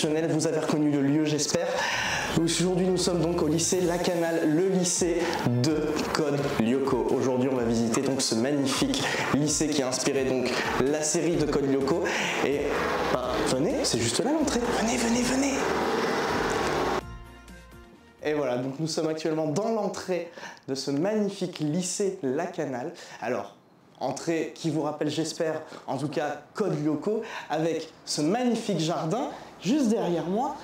exceptionnel. Vous avez reconnu le lieu, j'espère. Aujourd'hui, nous sommes donc au lycée Lacanal, le lycée de Code Lyoko. Aujourd'hui, on va visiter donc ce magnifique lycée qui a inspiré donc la série de Code Lyoko. Et venez, c'est juste là l'entrée. Venez, venez, venez. Et voilà, donc nous sommes actuellement dans l'entrée de ce magnifique lycée Lacanal. Alors, entrée qui vous rappelle, j'espère, en tout cas, Code Lyoko, avec ce magnifique jardin juste derrière moi,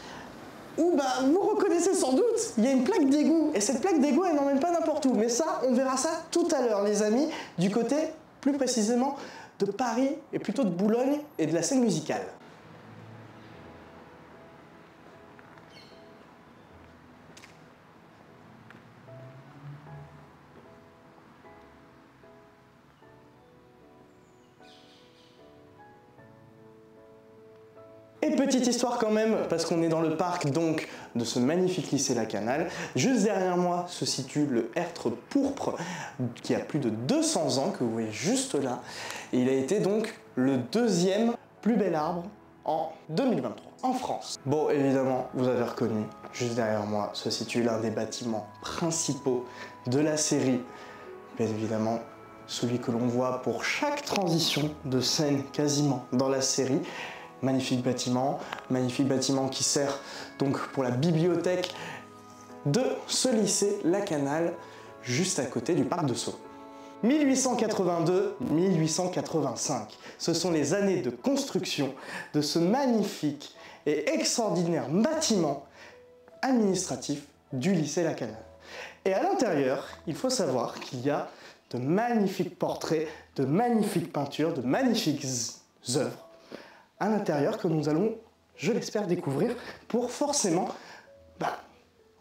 où vous reconnaissez sans doute, il y a une plaque d'égout. Et cette plaque d'égout, elle n'emmène pas n'importe où. Mais ça, on verra ça tout à l'heure, les amis, du côté, plus précisément, de Paris, et plutôt de Boulogne et de la scène musicale. Et petite histoire quand même, parce qu'on est dans le parc donc de ce magnifique lycée Lacanal. Juste derrière moi se situe le Hêtre pourpre, qui a plus de 200 ans, que vous voyez juste là. Et il a été donc le deuxième plus bel arbre en 2023 en France. Bon, évidemment, vous avez reconnu, juste derrière moi se situe l'un des bâtiments principaux de la série. Bien évidemment, celui que l'on voit pour chaque transition de scène quasiment dans la série. Magnifique bâtiment qui sert donc pour la bibliothèque de ce lycée Lacanal, juste à côté du parc de Sceaux. 1882-1885, ce sont les années de construction de ce magnifique et extraordinaire bâtiment administratif du lycée Lacanal. Et à l'intérieur, il faut savoir qu'il y a de magnifiques portraits, de magnifiques peintures, de magnifiques œuvres à l'intérieur que nous allons, je l'espère, découvrir pour forcément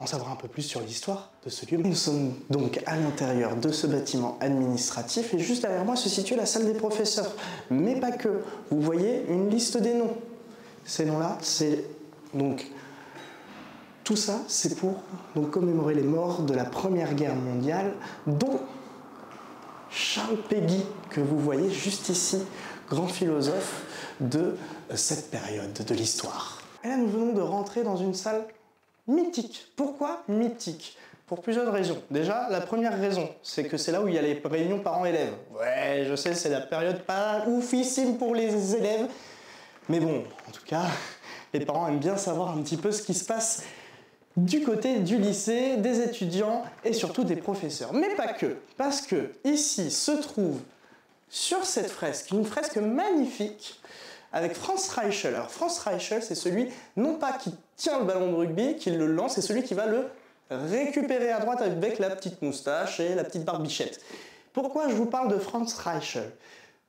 en savoir un peu plus sur l'histoire de ce lieu. Nous sommes donc à l'intérieur de ce bâtiment administratif et juste derrière moi se situe la salle des professeurs. Mais pas que. Vous voyez une liste des noms. Ces noms-là, c'est donc... Tout ça, c'est pour donc commémorer les morts de la Première Guerre mondiale, dont Charles Péguy, que vous voyez juste ici, grand philosophe de cette période de l'histoire. Et là, nous venons de rentrer dans une salle mythique. Pourquoi mythique? Pour plusieurs raisons. Déjà, la première raison, c'est que c'est là où il y a les réunions parents-élèves. Ouais, je sais, c'est la période pas oufissime pour les élèves. Mais bon, en tout cas, les parents aiment bien savoir un petit peu ce qui se passe du côté du lycée, des étudiants et surtout des professeurs. Mais pas que, parce que ici se trouve sur cette fresque, une fresque magnifique avec Franz Reichel. Alors Franz Reichel, c'est celui, non pas qui tient le ballon de rugby, qui le lance, c'est celui qui va le récupérer à droite avec la petite moustache et la petite barbichette. Pourquoi je vous parle de Franz Reichel?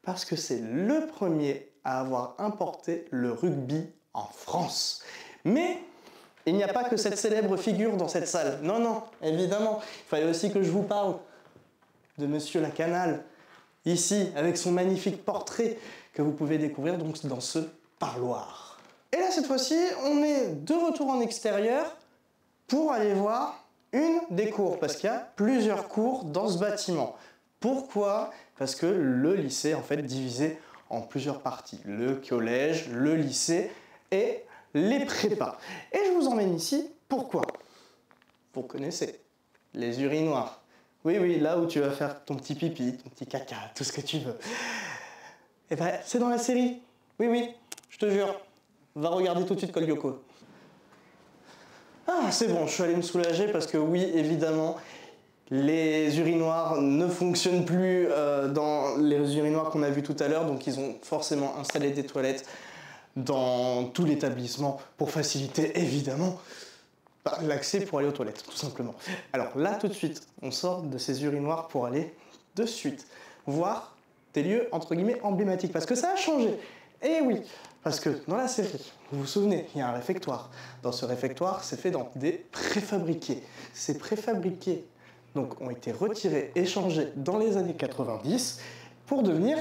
Parce que c'est le premier à avoir importé le rugby en France. Mais il n'y a pas que cette célèbre figure dans cette salle. Non, non, évidemment. Il fallait aussi que je vous parle de Monsieur Lacanal, ici, avec son magnifique portrait que vous pouvez découvrir donc dans ce parloir. Et là, cette fois-ci, on est de retour en extérieur pour aller voir une des cours, parce qu'il y a plusieurs cours dans ce bâtiment. Pourquoi? Parce que le lycée est en fait divisé en plusieurs parties. Le collège, le lycée et les prépas. Et je vous emmène ici, pourquoi? Vous connaissez, les urinoirs. Oui, oui, là où tu vas faire ton petit pipi, ton petit caca, tout ce que tu veux. Et c'est dans la série. Oui, oui, je te jure. Va regarder tout de suite Code Lyoko. Ah, c'est bon, je suis allé me soulager parce que oui, évidemment, les urinoirs ne fonctionnent plus dans les urinoirs qu'on a vus tout à l'heure, donc ils ont forcément installé des toilettes dans tout l'établissement pour faciliter, évidemment, l'accès pour aller aux toilettes, tout simplement. Alors là, tout de suite, on sort de ces urinoirs pour aller de suite voir des lieux, entre guillemets, emblématiques, parce que ça a changé. Et oui, parce que dans la série, vous vous souvenez, il y a un réfectoire. Dans ce réfectoire, c'est fait dans des préfabriqués. Ces préfabriqués donc, ont été retirés, échangés dans les années 90 pour devenir...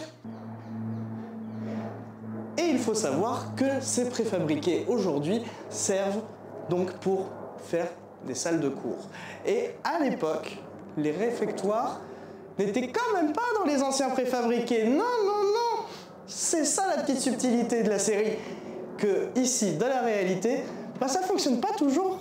Et il faut savoir que ces préfabriqués aujourd'hui servent donc pour faire des salles de cours. Et à l'époque, les réfectoires n'étaient quand même pas dans les anciens préfabriqués. Non, non, non! C'est ça la petite subtilité de la série. que ici, dans la réalité, bah, ça fonctionne pas toujours.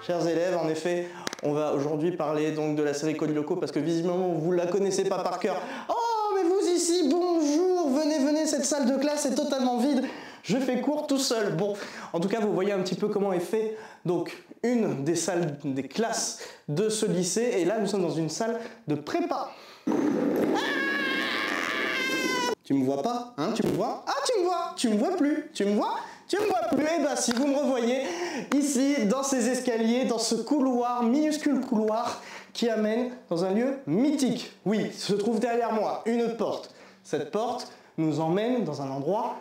Chers élèves, en effet, on va aujourd'hui parler donc de la série Code Lyoko parce que visiblement vous la connaissez pas par cœur. Oh, mais vous ici, bonjour, venez, cette salle de classe est totalement vide. Je fais cours tout seul. Bon, en tout cas, vous voyez un petit peu comment est fait donc une des salles, des classes de ce lycée. Et là, nous sommes dans une salle de prépa. Tu me vois pas, hein? Tu me vois? Ah, tu me vois? Tu me vois plus? Tu me vois? Tu me vois plus? Eh ben, si vous me revoyez ici, dans ces escaliers, dans ce couloir, minuscule couloir, qui amène dans un lieu mythique. Oui, se trouve derrière moi une porte. Cette porte nous emmène dans un endroit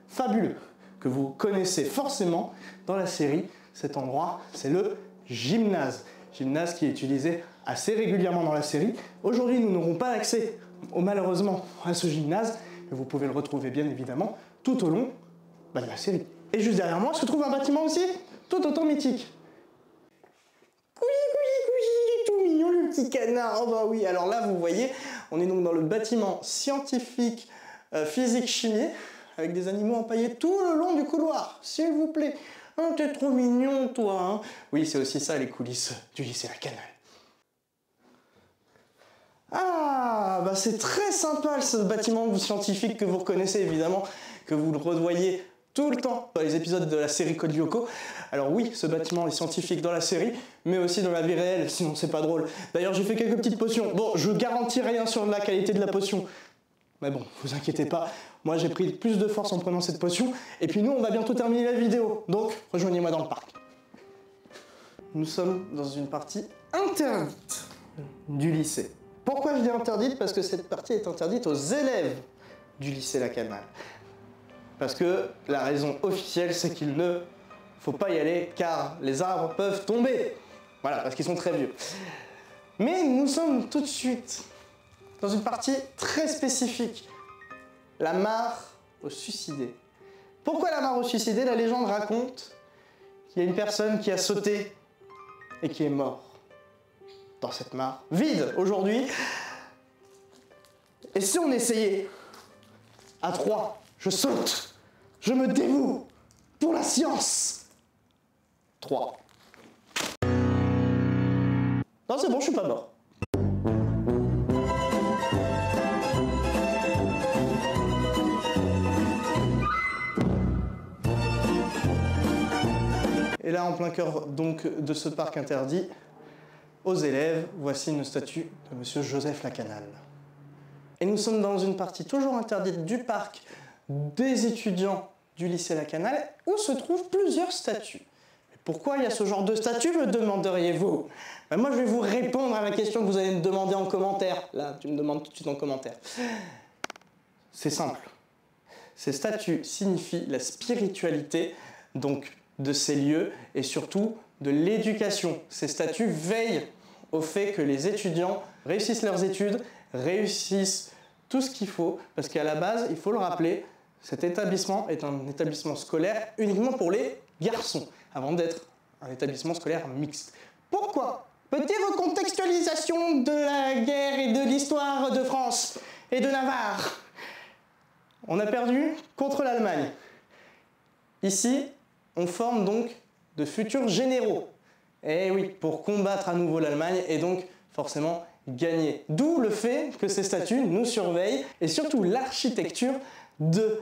fabuleux, que vous connaissez forcément dans la série. Cet endroit, c'est le gymnase. Gymnase qui est utilisé assez régulièrement dans la série. Aujourd'hui, nous n'aurons pas accès, malheureusement, à ce gymnase, mais vous pouvez le retrouver bien évidemment tout au long de la série. Et juste derrière moi se trouve un bâtiment aussi, tout autant mythique. Tout mignon le petit canard. Oh bah oui, alors là vous voyez, on est donc dans le bâtiment scientifique physique-chimie, avec des animaux empaillés tout le long du couloir, s'il vous plaît. Oh, t'es trop mignon toi, hein. Oui, c'est aussi ça les coulisses du lycée La Canale. Ah, bah c'est très sympa ce bâtiment scientifique que vous reconnaissez évidemment, que vous le revoyez tout le temps dans les épisodes de la série Code Lyoko. Alors oui, ce bâtiment est scientifique dans la série, mais aussi dans la vie réelle, sinon c'est pas drôle. D'ailleurs, j'ai fait quelques petites potions. Bon, je garantis rien sur la qualité de la potion. Mais bon, vous inquiétez pas, moi j'ai pris plus de force en prenant cette potion, et puis nous, on va bientôt terminer la vidéo. Donc, rejoignez-moi dans le parc. Nous sommes dans une partie interdite du lycée. Pourquoi je dis interdite? Parce que cette partie est interdite aux élèves du lycée La Canale. Parce que la raison officielle, c'est qu'il ne faut pas y aller car les arbres peuvent tomber. Voilà, parce qu'ils sont très vieux. Mais nous sommes tout de suite dans une partie très spécifique. La mare aux suicidés. Pourquoi la mare aux suicidés? La légende raconte qu'il y a une personne qui a sauté et qui est mort dans cette mare vide aujourd'hui. Et si on essayait à 3, je saute, je me dévoue pour la science. 3. Non, c'est bon, je suis pas mort. Et là, en plein cœur donc de ce parc interdit, aux élèves, voici une statue de Monsieur Joseph La Canale. Et nous sommes dans une partie toujours interdite du parc des étudiants du lycée La Canale, où se trouvent plusieurs statues. Mais pourquoi il y a ce genre de statues, me demanderiez-vous? Ben moi, je vais vous répondre à la question que vous allez me demander en commentaire. Là, tu me demandes tout de suite en commentaire. C'est simple. Ces statues signifient la spiritualité, donc de ces lieux, et surtout de l'éducation. Ces statues veillent au fait que les étudiants réussissent leurs études, réussissent tout ce qu'il faut, parce qu'à la base, il faut le rappeler, cet établissement est un établissement scolaire uniquement pour les garçons, avant d'être un établissement scolaire mixte. Pourquoi? Petite recontextualisation de la guerre et de l'histoire de France et de Navarre. On a perdu contre l'Allemagne. Ici, on forme donc de futurs généraux. Et oui, pour combattre à nouveau l'Allemagne et donc forcément gagner. D'où le fait que ces statues nous surveillent et surtout l'architecture de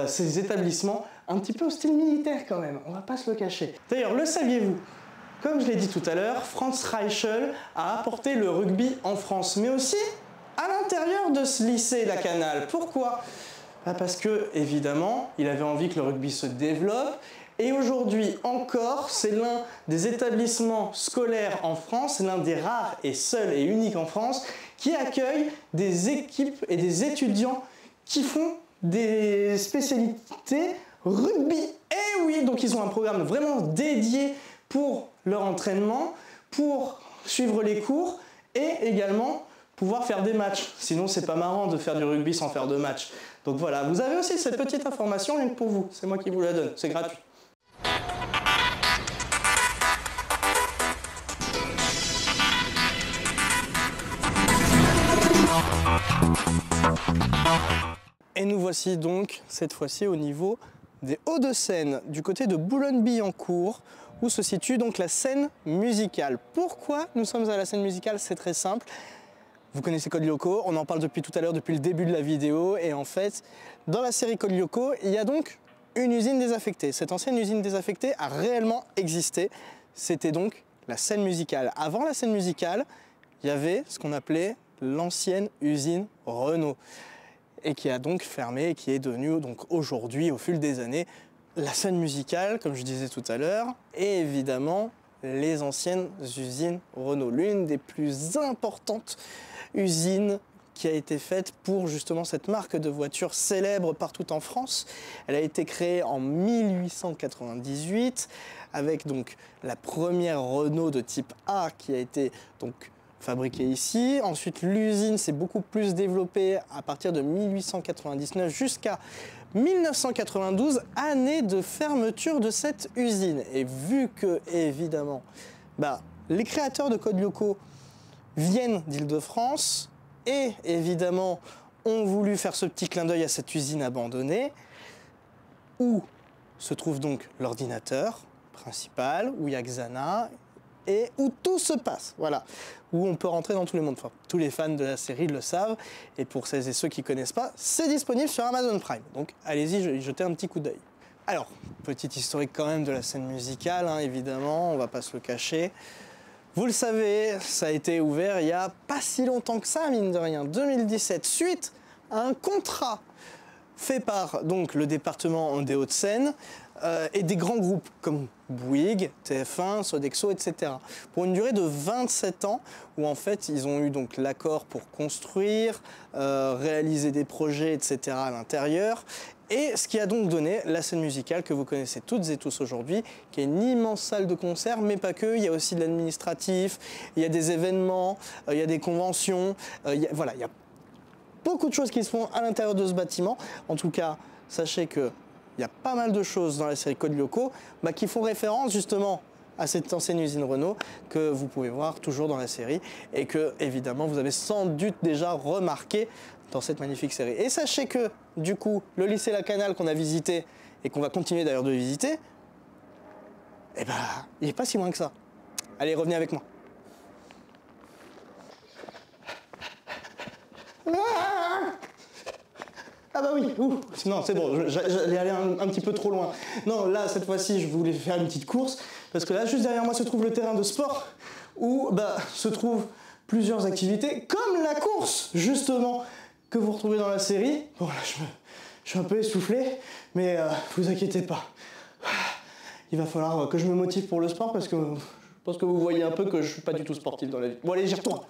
ces établissements un petit peu au style militaire quand même, on va pas se le cacher. D'ailleurs, le saviez-vous? Comme je l'ai dit tout à l'heure, Franz Reichel a apporté le rugby en France, mais aussi à l'intérieur de ce lycée La Canale. Pourquoi? Parce que, évidemment, il avait envie que le rugby se développe. Et aujourd'hui encore, c'est l'un des établissements scolaires en France, c'est l'un des rares et seuls et uniques en France, qui accueille des équipes et des étudiants qui font des spécialités rugby. Et oui, donc ils ont un programme vraiment dédié pour leur entraînement, pour suivre les cours et également pouvoir faire des matchs. Sinon, c'est pas marrant de faire du rugby sans faire de match. Donc voilà, vous avez aussi cette petite information rien que pour vous. C'est moi qui vous la donne, c'est gratuit. Et nous voici donc, cette fois-ci, au niveau des Hauts-de-Seine, du côté de Boulogne-Billancourt, où se situe donc la scène musicale. Pourquoi nous sommes à la scène musicale? C'est très simple. Vous connaissez Code Lyoko, on en parle depuis tout à l'heure, depuis le début de la vidéo. Et en fait, dans la série Code Lyoko, il y a donc une usine désaffectée. Cette ancienne usine désaffectée a réellement existé. C'était donc la scène musicale. Avant la scène musicale, il y avait ce qu'on appelait l'ancienne usine Renault. Et qui a donc fermé et qui est devenue donc aujourd'hui, au fil des années, la scène musicale, comme je disais tout à l'heure, et évidemment les anciennes usines Renault, l'une des plus importantes usines qui a été faite pour justement cette marque de voitures célèbre partout en France. Elle a été créée en 1898 avec donc la première Renault de type A qui a été donc fabriquée ici. Ensuite, l'usine s'est beaucoup plus développée à partir de 1899 jusqu'à 1992, année de fermeture de cette usine. Et vu que, évidemment, les créateurs de Code Lyoko viennent d'Île-de-France et, évidemment, ont voulu faire ce petit clin d'œil à cette usine abandonnée, où se trouve donc l'ordinateur principal, où il y a Xana, et où tout se passe, voilà, où on peut rentrer dans tous les mondes. Enfin, tous les fans de la série le savent, et pour celles et ceux qui ne connaissent pas, c'est disponible sur Amazon Prime, donc allez-y, jetez un petit coup d'œil. Alors, petite historique quand même de la scène musicale, hein, évidemment, on ne va pas se le cacher. Vous le savez, ça a été ouvert il n'y a pas si longtemps que ça, mine de rien, 2017, suite à un contrat fait par donc, le département des Hauts-de-Seine et des grands groupes comme Bouygues, TF1, Sodexo, etc. Pour une durée de 27 ans où en fait ils ont eu donc l'accord pour construire, réaliser des projets, etc. à l'intérieur. Et ce qui a donc donné la scène musicale que vous connaissez toutes et tous aujourd'hui, qui est une immense salle de concert, mais pas que, il y a aussi de l'administratif, il y a des événements, il y a des conventions, voilà, il y a beaucoup de choses qui se font à l'intérieur de ce bâtiment. En tout cas, sachez qu'il y a pas mal de choses dans la série Code Lyoko qui font référence justement à cette ancienne usine Renault que vous pouvez voir toujours dans la série et que, évidemment, vous avez sans doute déjà remarqué dans cette magnifique série. Et sachez que, du coup, le lycée La Canale qu'on a visité et qu'on va continuer d'ailleurs de visiter, il n'est pas si loin que ça. Allez, revenez avec moi. Ah bah oui, non c'est bon, j'allais aller un petit peu trop loin. Non, là, cette fois-ci, je voulais faire une petite course, parce que là, juste derrière moi, se trouve le terrain de sport, où se trouvent plusieurs activités, comme la course, justement, que vous retrouvez dans la série. Bon, là, je suis un peu essoufflé, mais vous inquiétez pas. Il va falloir que je me motive pour le sport, parce que je pense que vous voyez un peu que je suis pas du tout sportif dans la vie. Bon, allez, j'y retourne.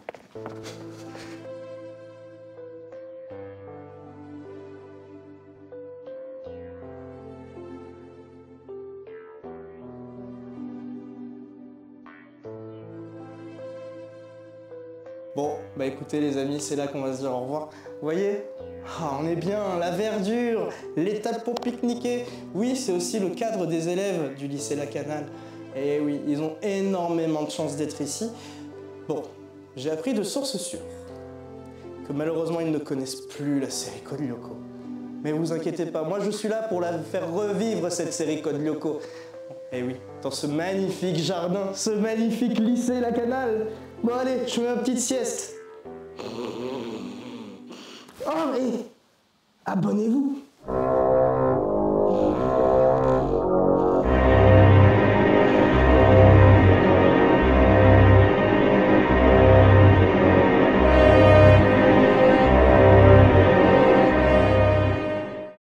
Bon, écoutez les amis, c'est là qu'on va se dire au revoir. Vous voyez, on est bien, la verdure, les tables pour pique-niquer. Oui, c'est aussi le cadre des élèves du lycée La Canale. Et oui, ils ont énormément de chance d'être ici. Bon, j'ai appris de sources sûres que malheureusement ils ne connaissent plus la série Code Lyoko. Mais vous inquiétez pas, moi je suis là pour la faire revivre cette série Code Lyoko. Et oui, dans ce magnifique jardin, ce magnifique lycée La Canale. Bon allez, je fais ma petite sieste. Oh et abonnez-vous.